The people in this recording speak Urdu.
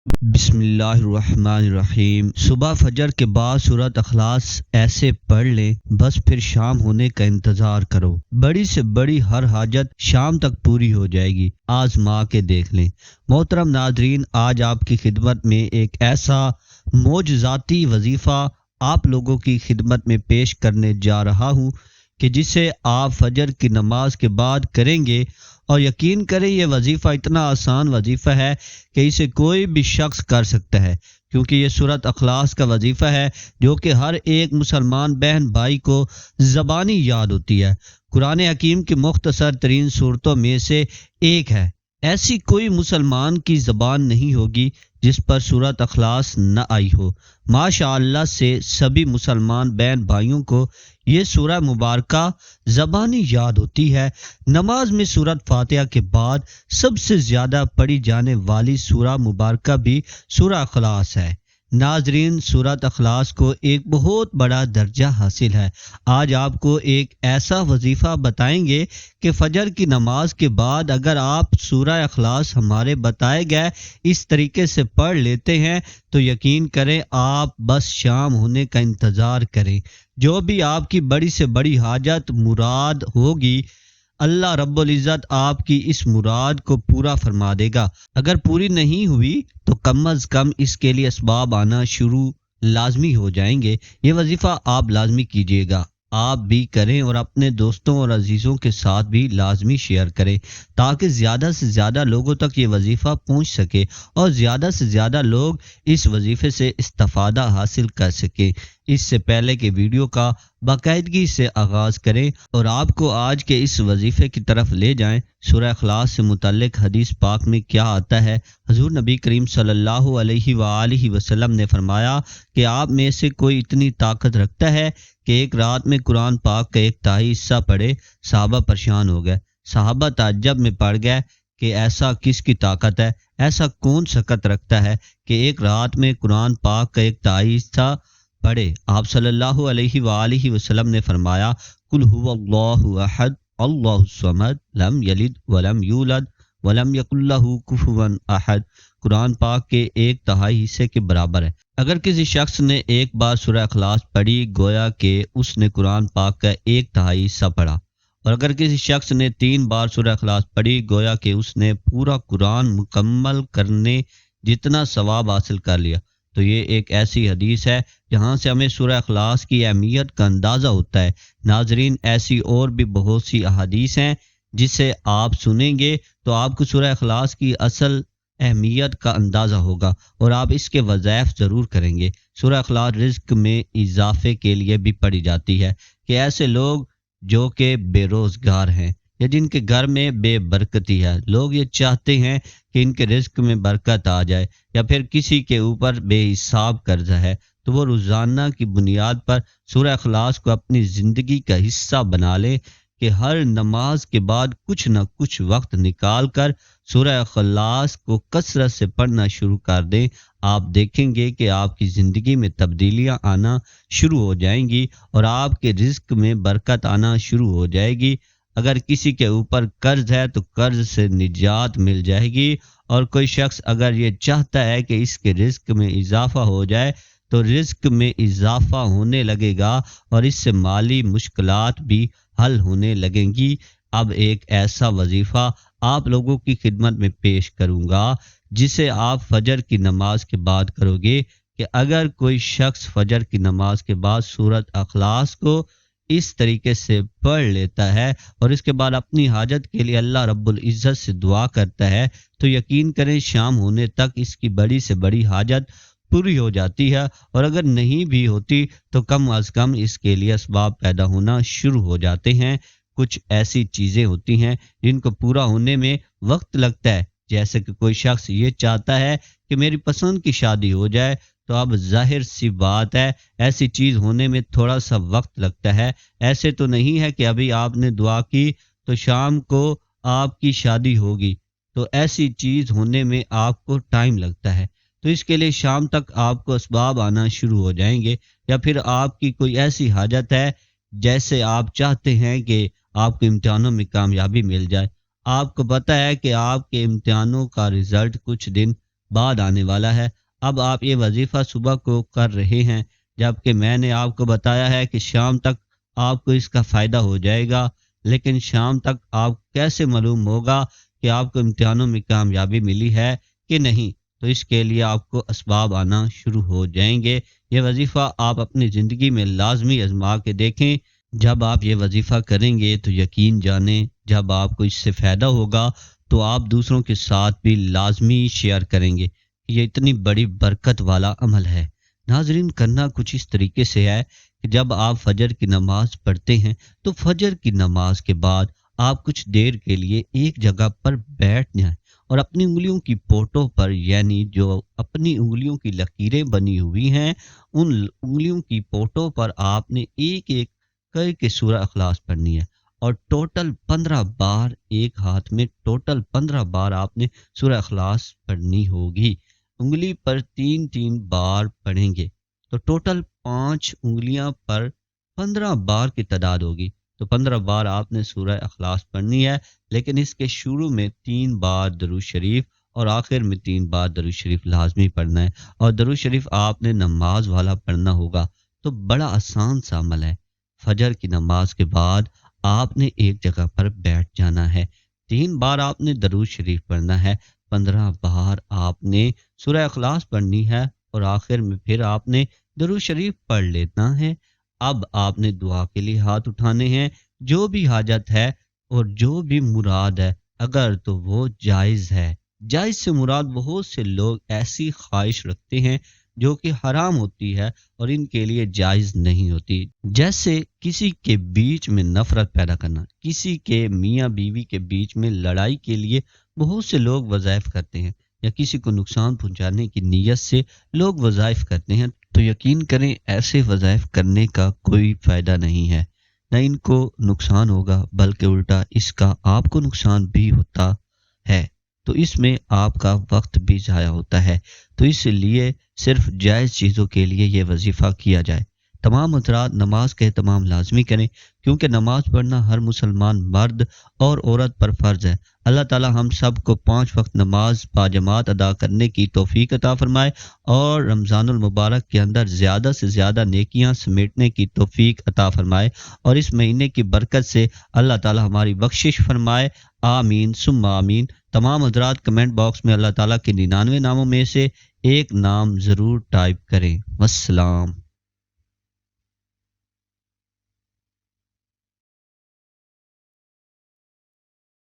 بسم اللہ الرحمن الرحیم۔ صبح فجر کے بعد سورۃ اخلاص ایسے پڑھ لیں، بس پھر شام ہونے کا انتظار کرو، بڑی سے بڑی ہر حاجت شام تک پوری ہو جائے گی، آزما کے دیکھ لیں۔ محترم ناظرین، آج آپ کی خدمت میں ایک ایسا معجزاتی وظیفہ آپ لوگوں کی خدمت میں پیش کرنے جا رہا ہوں کہ جسے آپ فجر کی نماز کے بعد کریں گے، اور یقین کریں یہ وظیفہ اتنا آسان وظیفہ ہے کہ اسے کوئی بھی شخص کر سکتا ہے، کیونکہ یہ سورۃ اخلاص کا وظیفہ ہے جو کہ ہر ایک مسلمان بہن بھائی کو زبانی یاد ہوتی ہے۔ قرآن حکیم کی مختصر ترین صورتوں میں سے ایک ہے۔ ایسی کوئی مسلمان کی زبان نہیں ہوگی جس پر سورۃ اخلاص نہ آئی ہو۔ ماشاء اللہ سے سبھی مسلمان بہن بھائیوں کو یہ سورہ مبارکہ زبانی یاد ہوتی ہے۔ نماز میں سورۃ فاتحہ کے بعد سب سے زیادہ پڑھی جانے والی سورہ مبارکہ بھی سورہ اخلاص ہے۔ ناظرین، سورۃ اخلاص کو ایک بہت بڑا درجہ حاصل ہے۔ آج آپ کو ایک ایسا وظیفہ بتائیں گے کہ فجر کی نماز کے بعد اگر آپ سورہ اخلاص ہمارے بتائے گئے اس طریقے سے پڑھ لیتے ہیں تو یقین کریں آپ بس شام ہونے کا انتظار کریں۔ جو بھی آپ کی بڑی سے بڑی حاجت مراد ہوگی، اللہ رب العزت آپ کی اس مراد کو پورا فرما دے گا۔ اگر پوری نہیں ہوئی تو کم از کم اس کے لیے اسباب آنا شروع لازمی ہو جائیں گے۔ یہ وظیفہ آپ لازمی کیجیے گا، آپ بھی کریں اور اپنے دوستوں اور عزیزوں کے ساتھ بھی لازمی شیئر کریں تاکہ زیادہ سے زیادہ لوگوں تک یہ وظیفہ پہنچ سکے اور زیادہ سے زیادہ لوگ اس وظیفے سے استفادہ حاصل کر سکیں۔ اس سے پہلے کہ ویڈیو کا باقاعدگی سے آغاز کریں اور آپ کو آج کے اس وظیفے کی طرف لے جائیں، سورہ اخلاص سے متعلق حدیث پاک میں کیا آتا ہے؟ حضور نبی کریم صلی اللہ علیہ وآلہ وسلم نے فرمایا کہ آپ میں سے کوئی اتنی طاقت رکھتا ہے کہ ایک رات میں قرآن پاک کا ایک تہائی حصہ پڑھے۔ صحابہ پریشان ہو گئے، صحابہ تعجب میں پڑ گئے کہ ایسا کس کی طاقت ہے، ایسا کون سکت رکھتا ہے کہ ایک رات میں قرآن پاک کا ایک تہائی حصہ پڑھے۔ آپ صلی اللہ علیہ وآلہ وسلم نے فرمایا، قل هو اللہ احد اللہ الصمد لم یلد ولم یولد ولم یکن لہ کفوا احد، قرآن پاک کے ایک تہائی حصے کے برابر ہے۔ اگر کسی شخص نے ایک بار سورہ اخلاص پڑھی گویا کہ اس نے قرآن پاک کا ایک تہائی حصہ پڑھا، اور اگر کسی شخص نے 3 بار سورہ اخلاص پڑھی گویا کہ اس نے پورا قرآن مکمل کرنے جتنا ثواب حاصل کر لیا۔ تو یہ ایک ایسی حدیث ہے جہاں سے ہمیں سورہ اخلاص کی اہمیت کا اندازہ ہوتا ہے۔ ناظرین، ایسی اور بھی بہت سی احادیث ہیں جسے آپ سنیں گے تو آپ کو سورہ اخلاص کی اصل اہمیت کا اندازہ ہوگا اور آپ اس کے وظائف ضرور کریں گے۔ سورہ اخلاص رزق میں اضافے کے لیے بھی پڑھی جاتی ہے کہ ایسے لوگ جو کہ بے روزگار ہیں یا جن کے گھر میں بے برکتی ہے، لوگ یہ چاہتے ہیں کہ ان کے رزق میں برکت آ جائے، یا پھر کسی کے اوپر بے حساب قرض ہے تو وہ روزانہ کی بنیاد پر سورہ اخلاص کو اپنی زندگی کا حصہ بنا لے کہ ہر نماز کے بعد کچھ نہ کچھ وقت نکال کر سورہ اخلاص کو کثرت سے پڑھنا شروع کر دیں۔ آپ دیکھیں گے کہ آپ کی زندگی میں تبدیلیاں آنا شروع ہو جائیں گی اور آپ کے رزق میں برکت آنا شروع ہو جائے گی۔ اگر کسی کے اوپر قرض ہے تو قرض سے نجات مل جائے گی، اور کوئی شخص اگر یہ چاہتا ہے کہ اس کے رزق میں اضافہ ہو جائے تو رزق میں اضافہ ہونے لگے گا اور اس سے مالی مشکلات بھی حل ہونے لگیں گی۔ اب ایک ایسا وظیفہ آپ لوگوں کی خدمت میں پیش کروں گا جسے آپ فجر کی نماز کے بعد کرو گے کہ اگر کوئی شخص فجر کی نماز کے بعد سورۃ اخلاص کو اس طریقے سے پڑھ لیتا ہے اور اس کے بعد اپنی حاجت کے لیے اللہ رب العزت سے دعا کرتا ہے تو یقین کریں شام ہونے تک اس کی بڑی سے بڑی حاجت پوری ہو جاتی ہے، اور اگر نہیں بھی ہوتی تو کم از کم اس کے لیے اسباب پیدا ہونا شروع ہو جاتے ہیں۔ کچھ ایسی چیزیں ہوتی ہیں جن کو پورا ہونے میں وقت لگتا ہے، جیسے کہ کوئی شخص یہ چاہتا ہے کہ میری پسند کی شادی ہو جائے، تو اب ظاہر سی بات ہے ایسی چیز ہونے میں تھوڑا سا وقت لگتا ہے۔ ایسے تو نہیں ہے کہ ابھی آپ نے دعا کی تو شام کو آپ کی شادی ہوگی، تو ایسی چیز ہونے میں آپ کو ٹائم لگتا ہے۔ تو اس کے لیے شام تک آپ کو اسباب آنا شروع ہو جائیں گے، یا پھر آپ کی کوئی ایسی حاجت ہے جیسے آپ چاہتے ہیں کہ آپ کو امتحانوں میں کامیابی مل جائے۔ آپ کو پتہ ہے کہ آپ کے امتحانوں کا رزلٹ کچھ دن بعد آنے والا ہے۔ اب آپ یہ وظیفہ صبح کو کر رہے ہیں، جبکہ میں نے آپ کو بتایا ہے کہ شام تک آپ کو اس کا فائدہ ہو جائے گا، لیکن شام تک آپ کیسے معلوم ہوگا کہ آپ کو امتحانوں میں کامیابی ملی ہے کہ نہیں؟ تو اس کے لیے آپ کو اسباب آنا شروع ہو جائیں گے۔ یہ وظیفہ آپ اپنی زندگی میں لازمی آزما کے دیکھیں۔ جب آپ یہ وظیفہ کریں گے تو یقین جانیں، جب آپ کو اس سے فائدہ ہوگا تو آپ دوسروں کے ساتھ بھی لازمی شیئر کریں گے۔ یہ اتنی بڑی برکت والا عمل ہے۔ ناظرین، کرنا کچھ اس طریقے سے ہے کہ جب آپ فجر کی نماز پڑھتے ہیں تو فجر کی نماز کے بعد آپ کچھ دیر کے لیے ایک جگہ پر بیٹھ جائیں اور اپنی انگلیوں کی پوٹوں پر، یعنی جو اپنی انگلیوں کی لکیریں بنی ہوئی ہیں، ان انگلیوں کی پوٹوں پر آپ نے ایک ایک کر کے سورہ اخلاص پڑھنی ہے، اور ٹوٹل 15 بار، ایک ہاتھ میں ٹوٹل 15 بار آپ نے سورہ اخلاص پڑھنی ہوگی۔ انگلی پر 3 بار پڑھیں گے تو ٹوٹل 5 انگلیاں پر 15 بار کی تعداد ہوگی۔ تو 15 بار آپ نے سورہ اخلاص پڑھنی ہے، لیکن اس کے شروع میں 3 بار درود شریف اور آخر میں 3 بار درود شریف لازمی پڑھنا ہے، اور درود شریف آپ نے نماز والا پڑھنا ہوگا۔ تو بڑا آسان سا عمل ہے۔ فجر کی نماز کے بعد آپ نے ایک جگہ پر بیٹھ جانا ہے، 3 بار آپ نے درود شریف پڑھنا ہے، 15 بار آپ نے سورہ اخلاص پڑھنی ہے، اور آخر میں پھر آپ نے درود شریف پڑھ لینا ہے۔ اب آپ نے دعا کے لیے ہاتھ اٹھانے ہیں، جو بھی حاجت ہے اور جو بھی مراد ہے، اگر تو وہ جائز ہے۔ جائز سے مراد بہت سے لوگ ایسی خواہش رکھتے ہیں جو کہ حرام ہوتی ہے اور ان کے لیے جائز نہیں ہوتی، جیسے کسی کے بیچ میں نفرت پیدا کرنا، کسی کے میاں بیوی کے بیچ میں لڑائی کے لیے بہت سے لوگ وظائف کرتے ہیں، یا کسی کو نقصان پہنچانے کی نیت سے لوگ وظائف کرتے ہیں۔ تو یقین کریں، ایسے وظائف کرنے کا کوئی فائدہ نہیں ہے، نہ ان کو نقصان ہوگا، بلکہ الٹا اس کا آپ کو نقصان بھی ہوتا ہے۔ تو اس میں آپ کا وقت بھی ضائع ہوتا ہے۔ تو اس لیے صرف جائز چیزوں کے لیے یہ وظیفہ کیا جائے۔ تمام حضرات نماز کا اہتمام لازمی کریں، کیونکہ نماز پڑھنا ہر مسلمان مرد اور عورت پر فرض ہے۔ اللہ تعالی ہم سب کو 5 وقت نماز باجماعت ادا کرنے کی توفیق عطا فرمائے، اور رمضان المبارک کے اندر زیادہ سے زیادہ نیکیاں سمیٹنے کی توفیق عطا فرمائے، اور اس مہینے کی برکت سے اللہ تعالی ہماری بخشش فرمائے۔ آمین ثم آمین۔ تمام حضرات کمنٹ باکس میں اللہ تعالیٰ کے 99 ناموں میں سے ایک نام ضرور ٹائپ کریں۔ والسلام۔